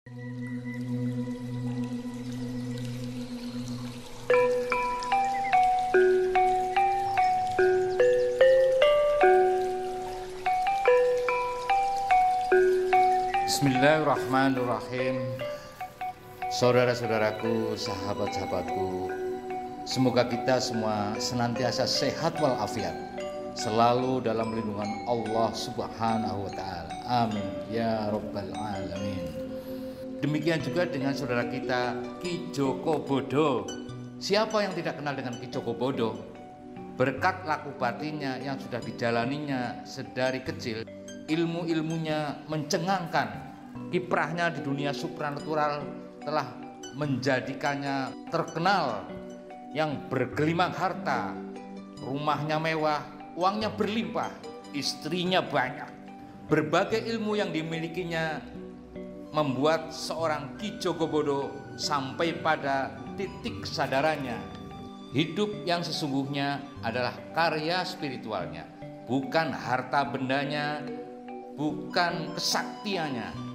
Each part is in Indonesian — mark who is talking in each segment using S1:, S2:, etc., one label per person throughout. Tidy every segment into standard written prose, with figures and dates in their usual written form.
S1: Bismillahirrahmanirrahim. Saudara-saudaraku, sahabat-sahabatku, semoga kita semua senantiasa sehat walafiat, selalu dalam lindungan Allah Subhanahu wa Ta'ala. Amin ya Rabbal Alamin. Demikian juga dengan saudara kita Ki Joko Bodo. Siapa yang tidak kenal dengan Ki Joko Bodo? Berkat laku batinnya yang sudah dijalaninya sedari kecil, ilmu-ilmunya mencengangkan. Kiprahnya di dunia supranatural telah menjadikannya terkenal, yang bergelimang harta, rumahnya mewah, uangnya berlimpah, istrinya banyak. Berbagai ilmu yang dimilikinya membuat seorang Ki Joko Bodo sampai pada titik kesadarannya. Hidup yang sesungguhnya adalah karya spiritualnya, bukan harta bendanya, bukan kesaktiannya.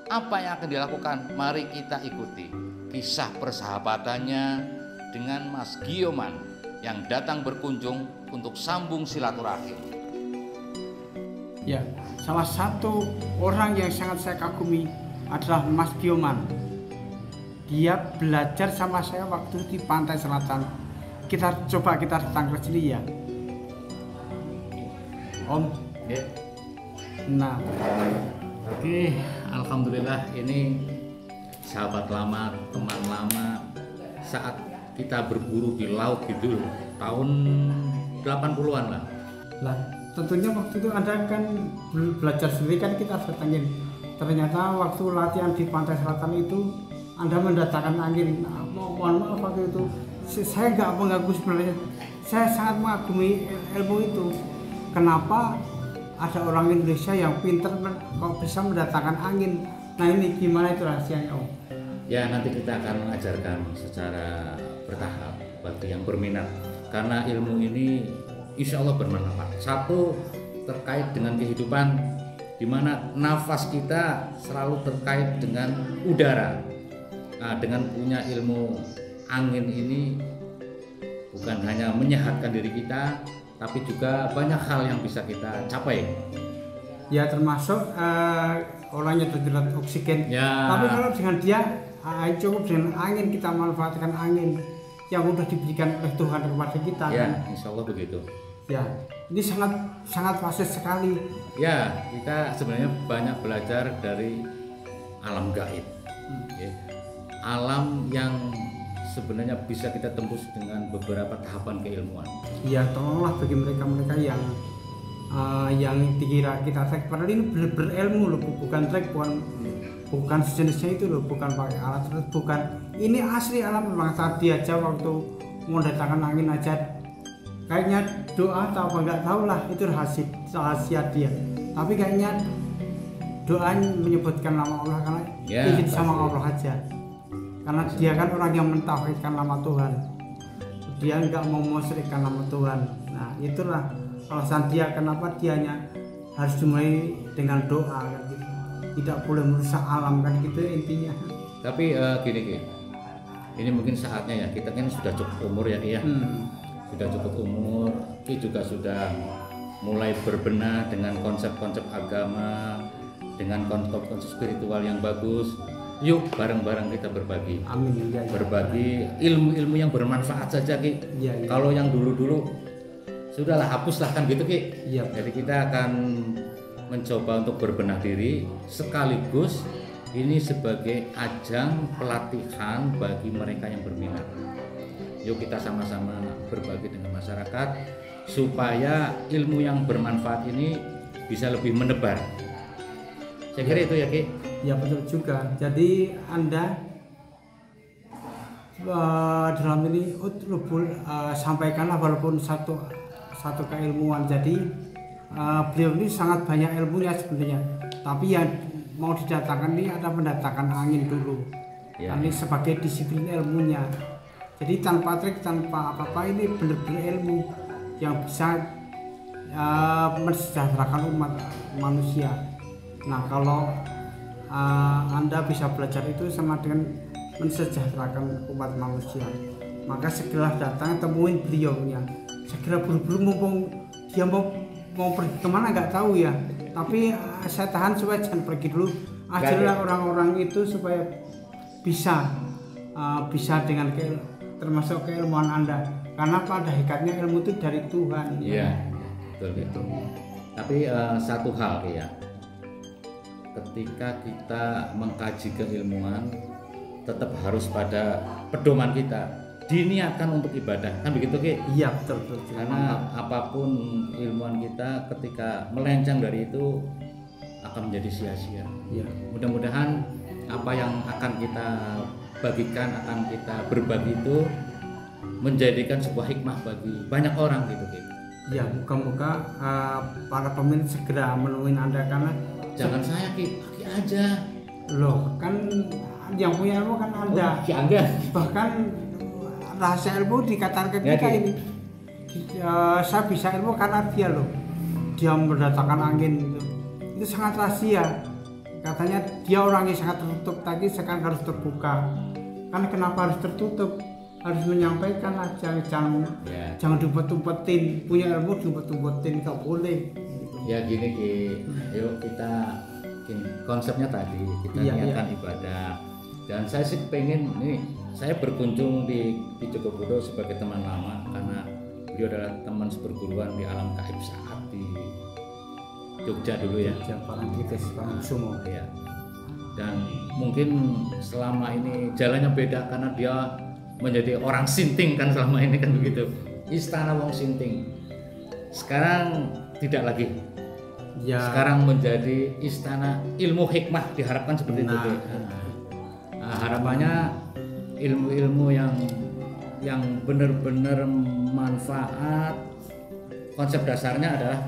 S1: Apa yang akan dilakukan? Mari kita ikuti kisah persahabatannya dengan Mas Gioman yang datang berkunjung untuk sambung silaturahim.
S2: Ya, salah satu orang yang sangat saya kagumi adalah Mas Gioman. Dia belajar sama saya waktu di Pantai Selatan. Kita datang ke sini ya, Om.
S1: Ya.
S2: Nah,
S1: Oke, alhamdulillah ini sahabat lama, teman lama saat kita berburu di laut gitu tahun 80-an lah.
S2: Lah, tentunya waktu itu Anda kan belajar sendiri kan kita datangin. Ternyata waktu latihan di Pantai Selatan itu Anda mendatangkan angin. Mohon maaf waktu itu saya nggak mengaku sebenarnya. Saya sangat mengagumi ilmu itu. Kenapa ada orang Indonesia yang pintar kok bisa mendatangkan angin? Nah, ini gimana itu rahasianya, Om?
S1: Ya, nanti kita akan mengajarkan secara bertahap bagi yang berminat, karena ilmu ini insya Allah bermanfaat. Satu, terkait dengan kehidupan, di mana nafas kita selalu terkait dengan udara. Nah, dengan punya ilmu angin ini bukan hanya menyehatkan diri kita, tapi juga banyak hal yang bisa kita capai.
S2: Ya, termasuk orangnya terjerat oksigen.
S1: Ya.
S2: Tapi kalau dengan dia cukup dengan angin, kita manfaatkan angin yang sudah diberikan oleh Tuhan kepada kita.
S1: Ya,
S2: kan?
S1: insya Allah begitu.
S2: Ya, ini sangat fasih sekali.
S1: Ya, kita sebenarnya banyak belajar dari alam gaib. Ya. Alam yang sebenarnya bisa kita tembus dengan beberapa tahapan keilmuan.
S2: Ya, tolonglah bagi mereka yang dikira kita trek, padahal ini berilmu loh, bukan trek, bukan sejenisnya itu loh, bukan pakai alat terus, bukan. Ini asli alam memang. Saat dia aja waktu mau datangkan angin aja kayaknya doa atau apa nggak tahu lah, itu rahasia dia. Tapi kayaknya doa menyebutkan nama Allah karena izin sama Allah aja. Karena dia kan orang yang mentauhidkan nama Tuhan, dia nggak mau musyrikan nama Tuhan. Nah, itulah alasan dia kenapa dianya harus dimulai dengan doa kan gitu. Tidak boleh merusak alam kan gitu intinya.
S1: Tapi gini, ini mungkin saatnya ya, kita kan sudah cukup umur ya, sudah cukup umur, Ki juga sudah mulai berbenah dengan konsep-konsep agama, dengan konsep-konsep spiritual yang bagus. Yuk bareng-bareng kita berbagi.
S2: Amin. Ya.
S1: Berbagi ilmu-ilmu yang bermanfaat saja, Ki.
S2: Ya.
S1: Kalau yang dulu-dulu sudahlah, hapuslah kan gitu, Ki.
S2: Ya.
S1: Jadi kita akan mencoba untuk berbenah diri, sekaligus ini sebagai ajang pelatihan bagi mereka yang berminat. Yuk kita sama-sama berbagi dengan masyarakat supaya ilmu yang bermanfaat ini bisa lebih menebar. Saya kira itu ya, Ki.
S2: Ya, betul juga. Jadi Anda dalam ini sampaikanlah walaupun satu keilmuan. Jadi beliau ini sangat banyak ilmunya sebenarnya. Tapi yang mau didatangkan ini ada mendatangkan angin dulu. Ya. Ini sebagai disiplin ilmunya. Jadi tanpa trik, tanpa apa-apa, ini benar-benar ilmu yang bisa mensejahterakan umat manusia. Nah, kalau Anda bisa belajar itu sama dengan mensejahterakan umat manusia. Maka segera datang temuin beliaunya, segera buru-buru, mumpung dia mau pergi kemana nggak tahu ya, tapi saya tahan supaya jangan pergi dulu, ajarlah orang-orang itu supaya bisa dengan termasuk keilmuan Anda, karena pada hakikatnya ilmu itu dari Tuhan.
S1: Iya, betul gitu. Tapi satu hal ya, ketika kita mengkaji keilmuan tetap harus pada pedoman kita, diniatkan untuk ibadah, kan begitu Ki?
S2: Iya, betul.
S1: Karena apapun ilmuwan kita ketika melenceng dari itu akan menjadi sia-sia.
S2: Iya.
S1: Mudah-mudahan apa yang akan kita bagikan, akan kita berbagi itu menjadikan sebuah hikmah bagi banyak orang gitu Ki.
S2: Ya, moga-moga para pemilik segera menemuin Anda, karena
S1: jangan saya Ki aja.
S2: Loh, kan yang punya ilmu kan Anda.
S1: Ki Angga.
S2: Bahkan rahasia ilmu dikatakan ketika ini. Saya bisa ilmu karena dia loh. Dia mendatangkan angin gitu. Itu sangat rahasia. Katanya dia orangnya sangat tertutup, tadi sekarang harus terbuka. Kan kenapa harus tertutup? Harus menyampaikan aja, jangan diumpet-umpetin. Punya ilmu diumpet-umpetin, nggak boleh.
S1: Ya gini Ki, yuk kita konsepnya tadi kita niatkan ibadah. Dan saya sih pengen nih, saya berkunjung di Jogobodo sebagai teman lama karena beliau adalah teman seperguruan di alam gaib saat di Jogja dulu ya.
S2: Sumo.
S1: Ya. Dan mungkin selama ini jalannya beda karena dia menjadi orang Sinting kan selama ini kan begitu. Istana Wong Sinting. Sekarang tidak lagi. Ya. Sekarang menjadi istana ilmu hikmah, diharapkan seperti itu. Nah, harapannya ilmu-ilmu yang benar-benar manfaat. Konsep dasarnya adalah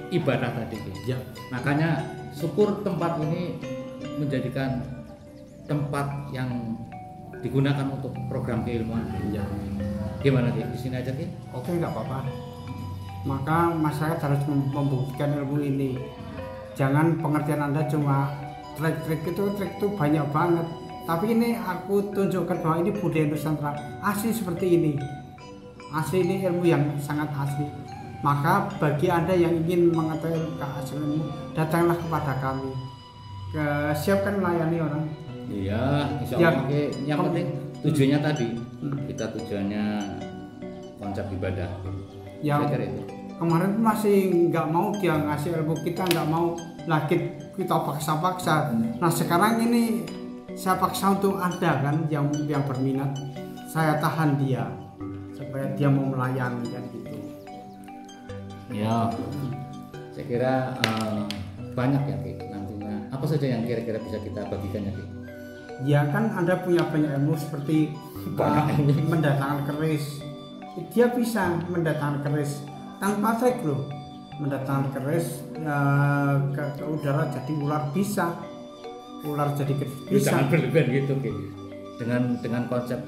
S1: ibadah tadi. Ya. Makanya syukur tempat ini menjadikan tempat yang digunakan untuk program keilmuan. Ya. Gimana Ki? Di sini aja Ki?
S2: Oke, nggak apa-apa. Maka masyarakat harus membuktikan ilmu ini. Jangan pengertian Anda cuma trik itu banyak banget. Tapi ini aku tunjukkan bahwa ini budaya Nusantara asli seperti ini. Asli ini ilmu yang sangat asli. Maka bagi Anda yang ingin mengetahui keaslian ilmu, datanglah kepada kami. Siapkan melayani orang.
S1: Iya, insya Allah. Yang penting tujuannya tadi, kita tujuannya konsep ibadah.
S2: Yang kemarin masih nggak mau dia ngasih ilmu, kita nggak mau lagi, kita paksa-paksa. Nah sekarang ini saya paksa untuk Anda kan yang berminat, saya tahan dia supaya dia mau melayani kan gitu.
S1: Ya, saya kira banyak ya Ki nantinya. Apa saja yang kira-kira bisa kita bagikan ya Ki?
S2: Ya kan Anda punya banyak ilmu seperti mendatangkan keris. Dia bisa mendatangkan keris tanpa trik loh. Mendatangkan keris ke udara jadi ular bisa. Ular jadi keris bisa.
S1: Jangan berlebihan gitu Ki. Dengan konsep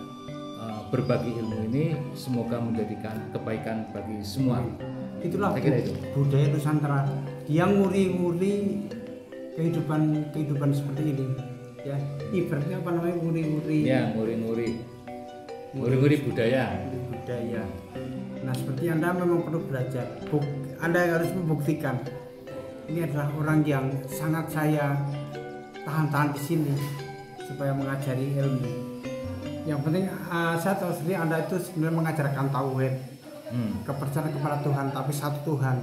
S1: berbagi ilmu ini semoga menjadikan kebaikan bagi semua.
S2: Itulah budaya Nusantara. Dia nguri-nguri kehidupan seperti ini. Ya, ibaratnya apa namanya nguri-nguri.
S1: Ya, nguri-nguri budaya.
S2: Nah, seperti Anda memang perlu belajar. Anda harus membuktikan. Ini adalah orang yang sangat saya tahan-tahan di sini supaya mengajari ilmu. Yang penting saya tahu sendiri Anda itu sebenarnya mengajarkan tauhid. Kepercayaan kepada Tuhan, tapi satu Tuhan.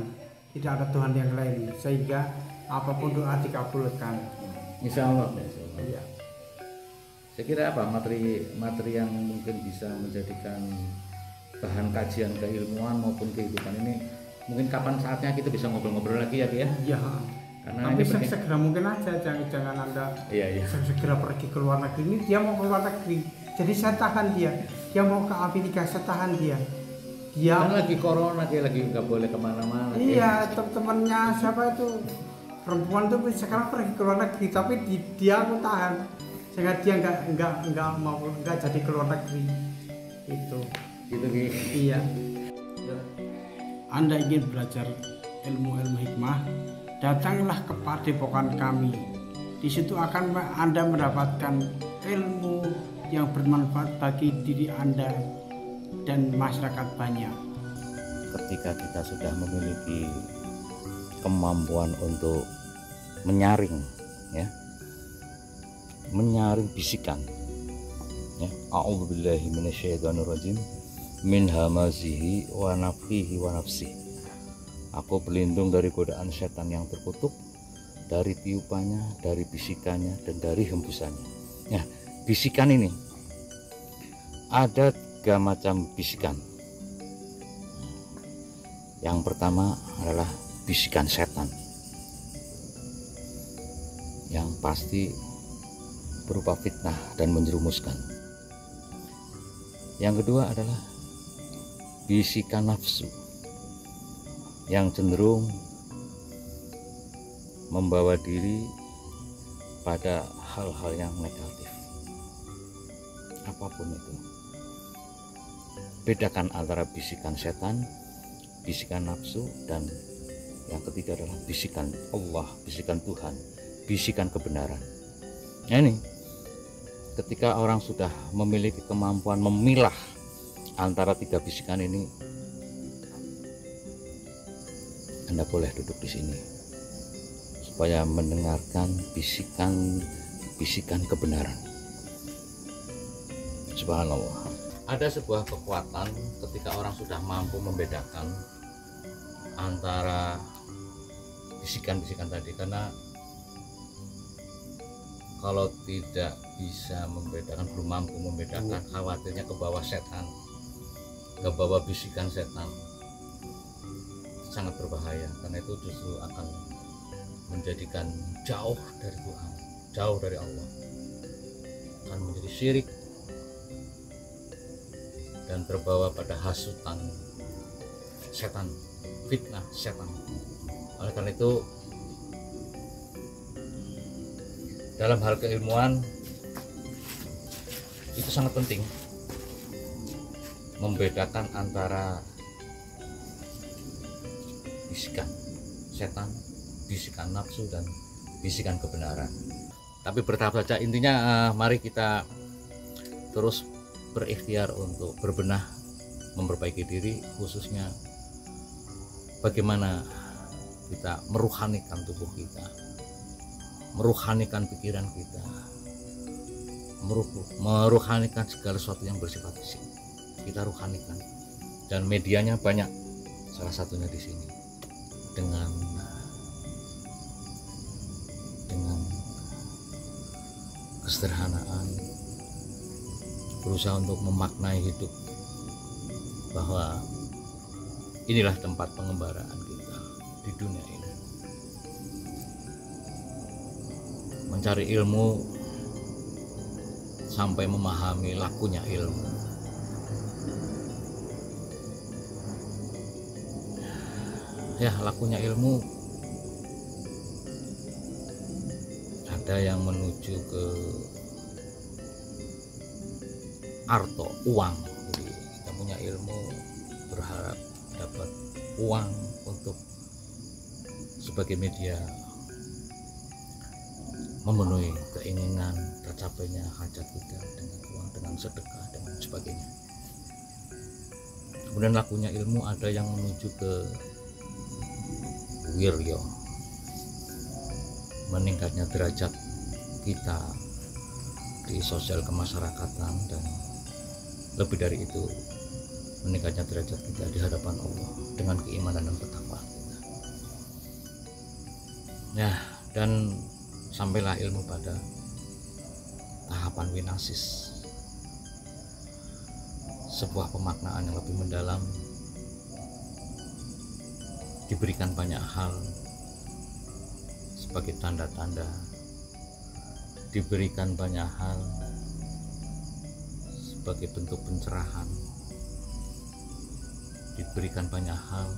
S2: Tidak ada Tuhan yang lain, sehingga apapun doa dikabulkan.
S1: Insya Allah.
S2: Iya.
S1: Saya kira apa materi yang mungkin bisa menjadikan bahan kajian keilmuan maupun kehidupan ini, mungkin kapan saatnya kita bisa ngobrol-ngobrol lagi ya Ki ya?
S2: Iya.
S1: Karena
S2: tapi
S1: ini
S2: segera mungkin aja, jangan Anda segera pergi ke luar negeri. Ini dia mau ke luar negeri, jadi saya tahan dia mau ke Amerika, saya tahan dia
S1: kan lagi corona lagi nggak boleh kemana-mana.
S2: Iya, teman-temannya siapa itu perempuan tuh sekarang pergi ke luar negeri, tapi dia aku tahan sehingga dia nggak jadi ke luar negeri itu
S1: gitu Ki.
S2: Iya. Anda ingin belajar ilmu hikmah, datanglah ke padepokan kami Di situ akan Anda mendapatkan ilmu yang bermanfaat bagi diri Anda dan masyarakat banyak.
S1: Ketika kita sudah memiliki kemampuan untuk menyaring, ya, menyaring bisikan, ya, a'udzubillahi minasyaitonirrajim min hamazihi wa nafthihi wa nafsihi. Aku berlindung dari godaan setan yang terkutuk, dari tiupannya, dari bisikannya, dan dari hembusannya. Nah, bisikan ini ada 3 macam bisikan. Yang pertama adalah bisikan setan, yang pasti berupa fitnah dan menjerumuskan. Yang kedua adalah bisikan nafsu, yang cenderung membawa diri pada hal-hal yang negatif, apapun itu. Bedakan antara bisikan setan, bisikan nafsu, dan yang ketiga adalah bisikan Allah, bisikan Tuhan, bisikan kebenaran. Nah, ini ketika orang sudah memiliki kemampuan memilah antara 3 bisikan ini, Anda boleh duduk di sini supaya mendengarkan bisikan kebenaran. Subhanallah. Ada sebuah kekuatan ketika orang sudah mampu membedakan antara bisikan-bisikan tadi, karena kalau tidak bisa membedakan, belum mampu membedakan, khawatirnya ke bawah setan, ke bawah bisikan setan, sangat berbahaya. Karena itu justru akan menjadikan jauh dari Tuhan, jauh dari Allah, akan menjadi syirik dan terbawa pada hasutan setan, fitnah setan. Oleh karena itu, dalam hal keilmuan itu sangat penting membedakan antara bisikan setan, bisikan nafsu, dan bisikan kebenaran. Tapi bertahap saja. Intinya mari kita terus berikhtiar untuk berbenah, memperbaiki diri, khususnya bagaimana kita meruhanikan tubuh kita, meruhanikan pikiran kita, meruhanikan segala sesuatu yang bersifat fisik. Kita ruhanikan, dan medianya banyak, salah satunya di sini dengan kesederhanaan, berusaha untuk memaknai hidup, bahwa inilah tempat pengembaraan kita di dunia ini. Mencari ilmu sampai memahami lakunya ilmu. Ya, lakunya ilmu ada yang menuju ke arto, uang. Jadi kita punya ilmu berharap dapat uang untuk sebagai media memenuhi keinginan tercapainya hajat kita dengan uang, dengan sedekah dan sebagainya. Kemudian lakunya ilmu ada yang menuju ke wiryo, meningkatnya derajat kita di sosial kemasyarakatan, dan lebih dari itu meningkatnya derajat kita di hadapan Allah dengan keimanan dan ketakwaan kita. Ya, dan sampailah ilmu pada tahapan winasis, sebuah pemaknaan yang lebih mendalam, diberikan banyak hal sebagai tanda-tanda, diberikan banyak hal sebagai bentuk pencerahan, diberikan banyak hal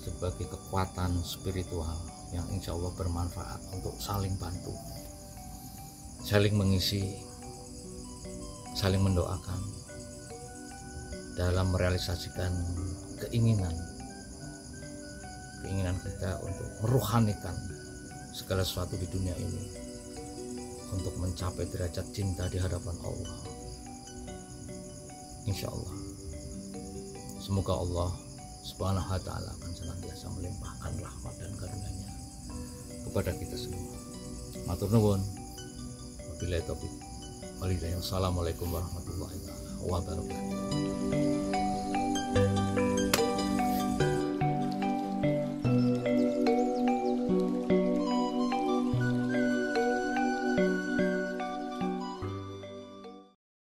S1: sebagai kekuatan spiritual yang insya Allah bermanfaat untuk saling bantu, saling mengisi, saling mendoakan dalam merealisasikan keinginan kita untuk meruhanikan segala sesuatu di dunia ini untuk mencapai derajat cinta di hadapan Allah. Insya Allah, semoga Allah Subhanahu wa Ta'ala akan senantiasa melimpahkan rahmat dan karunia-Nya kepada kita semua. Matur nuwun. Wabillahi taufiq wal hidayah. Wassalamualaikum warahmatullahi wabarakatuh.